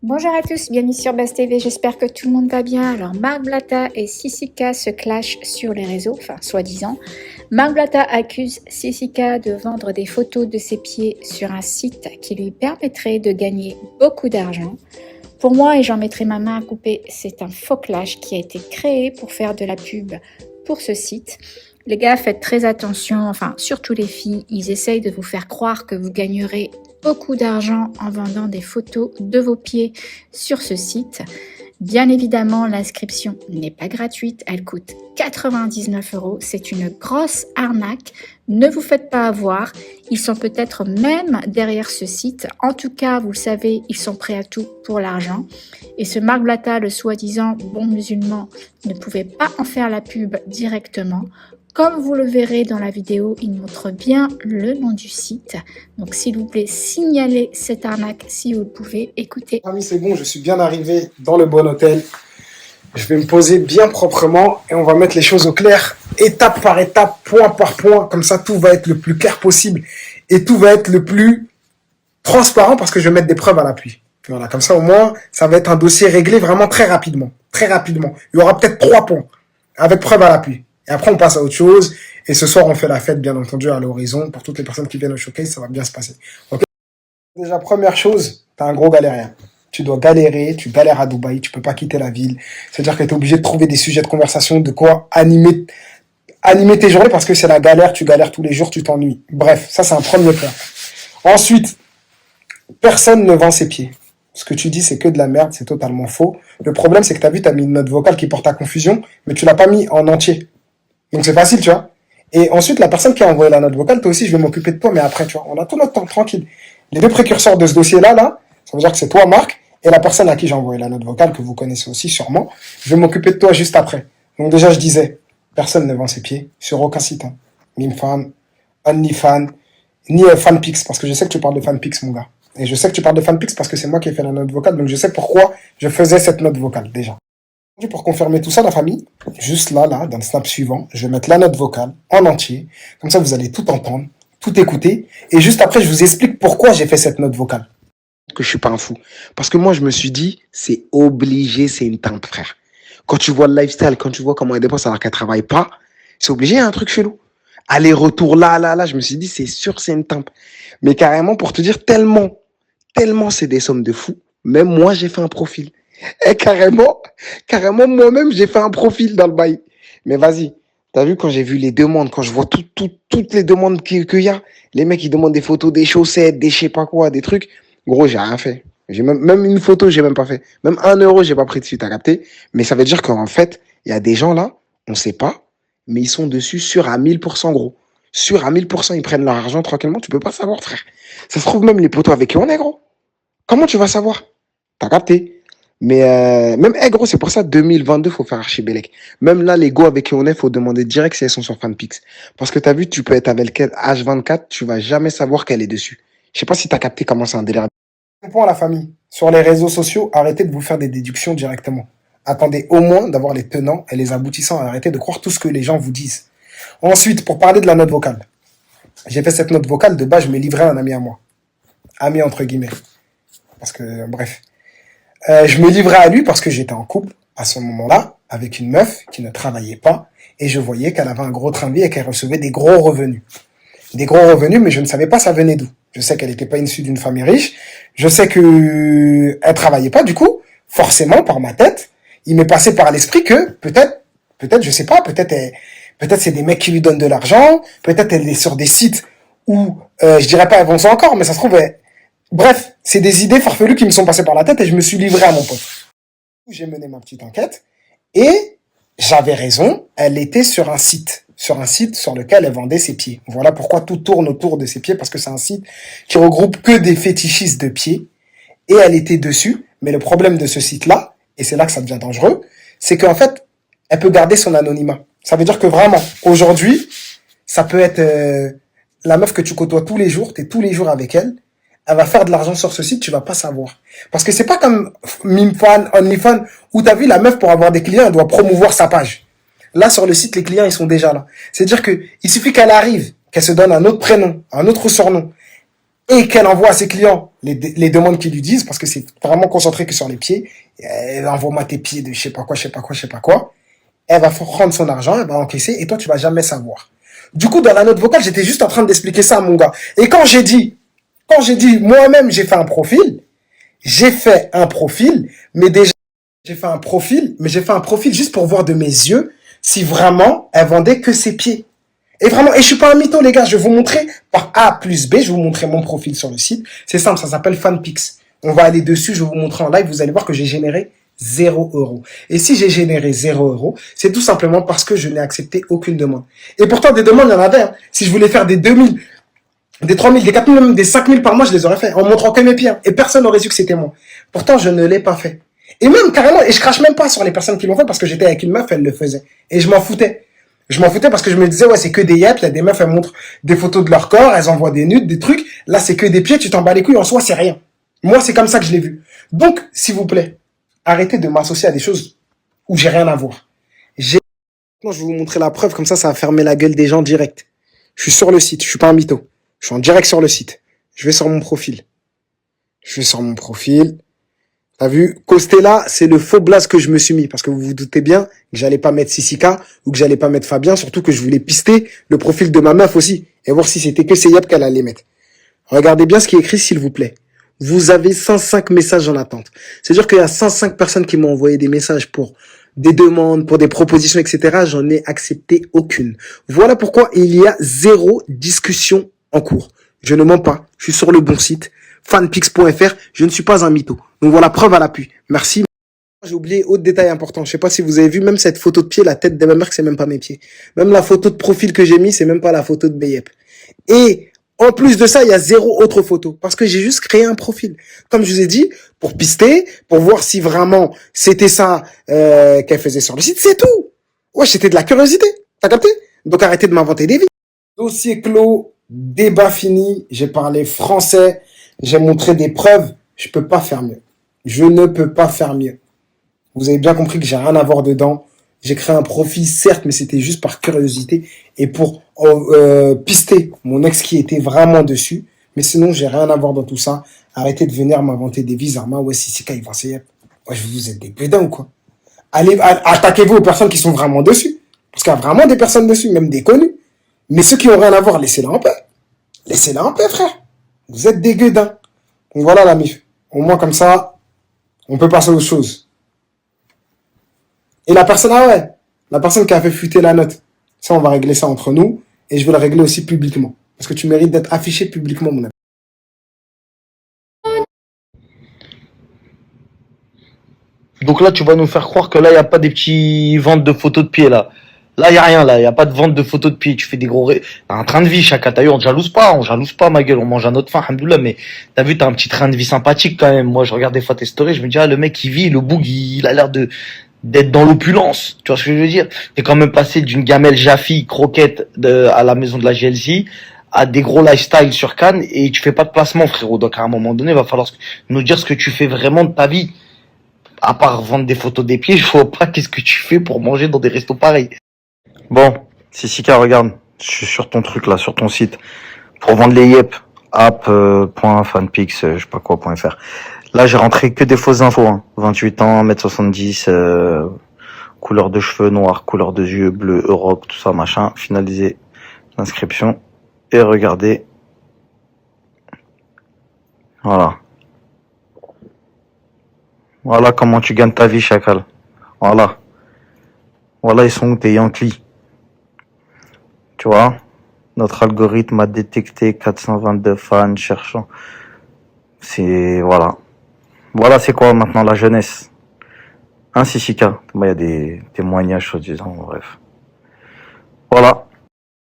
Bonjour à tous, bienvenue sur Buzz TV, j'espère que tout le monde va bien. Alors Marc Blatta et Sissika se clashent sur les réseaux, enfin soi-disant. Marc Blatta accuse Sissika de vendre des photos de ses pieds sur un site qui lui permettrait de gagner beaucoup d'argent. Pour moi, et j'en mettrai ma main à couper, c'est un faux clash qui a été créé pour faire de la pub pour ce site. Les gars, faites très attention, enfin surtout les filles, ils essayent de vous faire croire que vous gagnerez beaucoup d'argent en vendant des photos de vos pieds sur ce site. Bien évidemment, l'inscription n'est pas gratuite, elle coûte 99 €. C'est une grosse arnaque. Ne vous faites pas avoir. Ils sont peut-être même derrière ce site. En tout cas, vous le savez, ils sont prêts à tout pour l'argent. Et ce Marc Blatta, le soi-disant bon musulman, ne pouvait pas en faire la pub directement. Comme vous le verrez dans la vidéo, il montre bien le nom du site. Donc, s'il vous plaît, signalez cette arnaque si vous le pouvez. Écoutez. Ami, c'est bon, je suis bien arrivé dans le bon hôtel. Je vais me poser bien proprement et on va mettre les choses au clair, étape par étape, point par point. Comme ça, tout va être le plus clair possible et tout va être le plus transparent parce que je vais mettre des preuves à l'appui. Voilà, comme ça, au moins, ça va être un dossier réglé vraiment très rapidement. Très rapidement. Il y aura peut-être 3 points avec preuves à l'appui. Et après, on passe à autre chose. Et ce soir, on fait la fête, bien entendu, à l'horizon. Pour toutes les personnes qui viennent au showcase, ça va bien se passer. Okay. Déjà, première chose, t'as un gros galérien. Tu dois galérer, tu galères à Dubaï, tu peux pas quitter la ville. C'est-à-dire que tu es obligé de trouver des sujets de conversation, de quoi animer tes journées parce que c'est la galère, tu galères tous les jours, tu t'ennuies. Bref, ça c'est un premier point. Ensuite, personne ne vend ses pieds. Ce que tu dis, c'est que de la merde, c'est totalement faux. Le problème, c'est que tu as mis une note vocale qui porte à confusion, mais tu l'as pas mis en entier. Donc c'est facile, tu vois. Et ensuite, la personne qui a envoyé la note vocale, toi aussi, je vais m'occuper de toi, mais après, tu vois, on a tout notre temps, tranquille. Les deux précurseurs de ce dossier-là, ça veut dire que c'est toi, Marc, et la personne à qui j'ai envoyé la note vocale, que vous connaissez aussi sûrement. Je vais m'occuper de toi juste après. Donc déjà, je disais, personne ne vend ses pieds sur aucun site. Hein. Mimfan, OnlyFans, ni FanPix, parce que je sais que tu parles de FanPix, mon gars. Et je sais que tu parles de FanPix parce que c'est moi qui ai fait la note vocale, donc je sais pourquoi je faisais cette note vocale, déjà. Pour confirmer tout ça, la famille, juste là, dans le snap suivant, je vais mettre la note vocale en entier. Comme ça, vous allez tout entendre, tout écouter. Et juste après, je vous explique pourquoi j'ai fait cette note vocale. Que je suis pas un fou. Parce que moi, je me suis dit, c'est obligé, c'est une tante, frère. Quand tu vois le lifestyle, quand tu vois comment elle dépense alors qu'elle travaille pas, c'est obligé, il y a un truc chelou. Aller-retour là, je me suis dit, c'est sûr, c'est une tante. Mais carrément, pour te dire, tellement c'est des sommes de fous. Même moi, j'ai fait un profil. Et carrément, moi-même, j'ai fait un profil dans le bail. Mais vas-y, t'as vu quand j'ai vu les demandes, quand je vois toutes les demandes qu'il y a, les mecs, ils demandent des photos, des chaussettes, des je sais pas quoi, des trucs. Gros, j'ai rien fait. J'ai même une photo, j'ai même pas fait. Même 1 €, j'ai pas pris dessus, t'as capté? Mais ça veut dire qu'en fait, il y a des gens là, on sait pas, mais ils sont dessus sûrs à 1000%, gros. Sûrs à 1000%, ils prennent leur argent tranquillement, tu peux pas savoir, frère. Ça se trouve même les potos avec qui on est, gros. Comment tu vas savoir? T'as capté? Mais même, gros, c'est pour ça, 2022, faut faire archibélec. Même là, les go avec qui on est, faut demander direct si elles sont sur FanPix. Parce que t'as vu, tu peux être avec elle H24, tu vas jamais savoir qu'elle est dessus. Je sais pas si t'as capté comment c'est un délire. Point à la famille. Sur les réseaux sociaux, arrêtez de vous faire des déductions directement. Attendez au moins d'avoir les tenants et les aboutissants. Arrêtez de croire tout ce que les gens vous disent. Ensuite, pour parler de la note vocale. J'ai fait cette note vocale, de base, je me livrais à un ami à moi. Ami entre guillemets. Parce que, bref. Je me livrais à lui parce que j'étais en couple à ce moment-là avec une meuf qui ne travaillait pas et je voyais qu'elle avait un gros train de vie et qu'elle recevait des gros revenus. Des gros revenus, mais je ne savais pas ça venait d'où. Je sais qu'elle n'était pas issue d'une famille riche. Je sais que elle travaillait pas. Du coup, forcément, par ma tête, il m'est passé par l'esprit que peut-être, je sais pas, peut-être c'est des mecs qui lui donnent de l'argent. Peut-être elle est sur des sites où, je dirais pas, elles vont ça encore, mais ça se trouve, bref, c'est des idées farfelues qui me sont passées par la tête et je me suis livré à mon pote. J'ai mené ma petite enquête et j'avais raison, elle était sur un site sur lequel elle vendait ses pieds. Voilà pourquoi tout tourne autour de ses pieds, parce que c'est un site qui regroupe que des fétichistes de pieds et elle était dessus. Mais le problème de ce site-là, et c'est là que ça devient dangereux, c'est qu'en fait, elle peut garder son anonymat. Ça veut dire que vraiment, aujourd'hui, ça peut être la meuf que tu côtoies tous les jours, t'es tous les jours avec elle, elle va faire de l'argent sur ce site, tu vas pas savoir. Parce que c'est pas comme Mimfan, OnlyFans, où t'as vu la meuf pour avoir des clients, elle doit promouvoir sa page. Là, sur le site, les clients, ils sont déjà là. C'est-à-dire que, il suffit qu'elle arrive, qu'elle se donne un autre prénom, un autre surnom. et qu'elle envoie à ses clients les demandes qu'ils lui disent, parce que c'est vraiment concentré que sur les pieds. Envoie-moi tes pieds de je sais pas quoi, je sais pas quoi, je sais pas quoi. Elle va prendre son argent, elle va encaisser, et toi, tu vas jamais savoir. Du coup, dans la note vocale, j'étais juste en train d'expliquer ça à mon gars. Et quand j'ai dit, moi-même, j'ai fait un profil, mais déjà, j'ai fait un profil juste pour voir de mes yeux si vraiment elle vendait que ses pieds. Et vraiment, et je suis pas un mytho, les gars, je vais vous montrer par A plus B, je vais vous montrer mon profil sur le site. C'est simple, ça s'appelle FanPix. On va aller dessus, je vais vous montrer en live, vous allez voir que j'ai généré 0 €. Et si j'ai généré 0 €, c'est tout simplement parce que je n'ai accepté aucune demande. Et pourtant, des demandes, il y en avait. Hein. Si je voulais faire des 2000, des 3000, des 4000, même des 5000 par mois, je les aurais fait en montrant que mes pieds. Hein. Et personne n'aurait su que c'était moi. Pourtant, je ne l'ai pas fait. Et même carrément, et je crache même pas sur les personnes qui l'ont fait parce que j'étais avec une meuf, elle le faisait. Et je m'en foutais. Je m'en foutais parce que je me disais, ouais, c'est que des yep, il y a des meufs, elles montrent des photos de leur corps, elles envoient des nudes, des trucs. Là, c'est que des pieds, tu t'en bats les couilles, en soi, c'est rien. Moi, c'est comme ça que je l'ai vu. Donc, s'il vous plaît, arrêtez de m'associer à des choses où j'ai rien à voir. Maintenant, je vais vous montrer la preuve, comme ça va fermer la gueule des gens direct. Je suis sur le site, je suis pas un mytho. Je suis en direct sur le site. Je vais sur mon profil. T'as vu, Costella, c'est le faux blaze que je me suis mis, parce que vous vous doutez bien que j'allais pas mettre Sissika ou que j'allais pas mettre Fabien, surtout que je voulais pister le profil de ma meuf aussi, et voir si c'était que Seyab qu'elle allait mettre. Regardez bien ce qui est écrit, s'il vous plaît. Vous avez 105 messages en attente. C'est-à-dire qu'il y a 105 personnes qui m'ont envoyé des messages pour des demandes, pour des propositions, etc. J'en ai accepté aucune. Voilà pourquoi il y a 0 discussion en cours. Je ne mens pas. Je suis sur le bon site. Fanpix.fr. Je ne suis pas un mytho. Donc voilà, preuve à l'appui. Merci. J'ai oublié autre détail important. Je sais pas si vous avez vu, même cette photo de pied, la tête de ma mère, c'est même pas mes pieds. Même la photo de profil que j'ai mis, c'est même pas la photo de Beyep. Et en plus de ça, il y a 0 autre photo. Parce que j'ai juste créé un profil. Comme je vous ai dit, pour pister, pour voir si vraiment c'était ça qu'elle faisait sur le site, c'est tout. Ouais, c'était de la curiosité. T'as capté? Donc arrêtez de m'inventer des vies. Dossier clos, débat fini. J'ai parlé français. J'ai montré des preuves. Je peux pas faire mieux. Je ne peux pas faire mieux. Vous avez bien compris que j'ai rien à voir dedans. J'ai créé un profil, certes, mais c'était juste par curiosité et pour pister mon ex qui était vraiment dessus. Mais sinon, j'ai rien à voir dans tout ça. Arrêtez de venir m'inventer des vies, Arma. Ouais, si c'est quand ils vont essayer. Ouais, vous êtes des pédants ou quoi? Allez, attaquez-vous aux personnes qui sont vraiment dessus. Parce qu'il y a vraiment des personnes dessus, même des connus. Mais ceux qui ont rien à voir, laissez-la en paix. Laissez-la en paix, frère. Vous êtes des gueudins. Donc voilà la mif. Au moins comme ça, on peut passer aux choses. Et la personne, ah ouais, la personne qui a fait fuiter la note, ça on va régler ça entre nous, et je vais le régler aussi publiquement. Parce que tu mérites d'être affiché publiquement, mon ami. Donc là, tu vas nous faire croire que là, il n'y a pas des petits ventes de photos de pieds, là. Là, il n'y a rien, là. Il n'y a pas de vente de photos de pieds. Tu fais des gros... T'as un train de vie, chacun. T'as vu, on jalouse pas, ma gueule. On mange à notre faim, alhamdoulilah. Mais t'as vu, t'as un petit train de vie sympathique, quand même. Moi, je regarde des fois tes stories, je me dis, ah, le mec, il vit, le boug, il a l'air d'être dans l'opulence. Tu vois ce que je veux dire? T'es quand même passé d'une gamelle Jaffi, croquette, à la maison de la GLC, à des gros lifestyle sur Cannes, et tu fais pas de placement, frérot. Donc, à un moment donné, il va falloir nous dire ce que tu fais vraiment de ta vie. À part vendre des photos des pieds, je vois pas qu'est-ce que tu fais pour manger dans des restos pareils. Bon, Sissika, regarde, je suis sur ton truc là, sur ton site. Pour vendre les yep, app.fanpix, je sais pas quoi.fr. Là, j'ai rentré que des fausses infos, hein. 28 ans, 1m70, couleur de cheveux noir, couleur de yeux bleu, Europe, tout ça, machin. Finaliser l'inscription. Et regardez. Voilà. Voilà comment tu gagnes ta vie, chacal. Voilà. Voilà, ils sont où tes Yankees. Tu vois, notre algorithme a détecté 422 fans cherchant. C'est, voilà. Voilà, c'est quoi maintenant la jeunesse. Hein, Sissika? Il y a des témoignages soi-disant, bref. Voilà.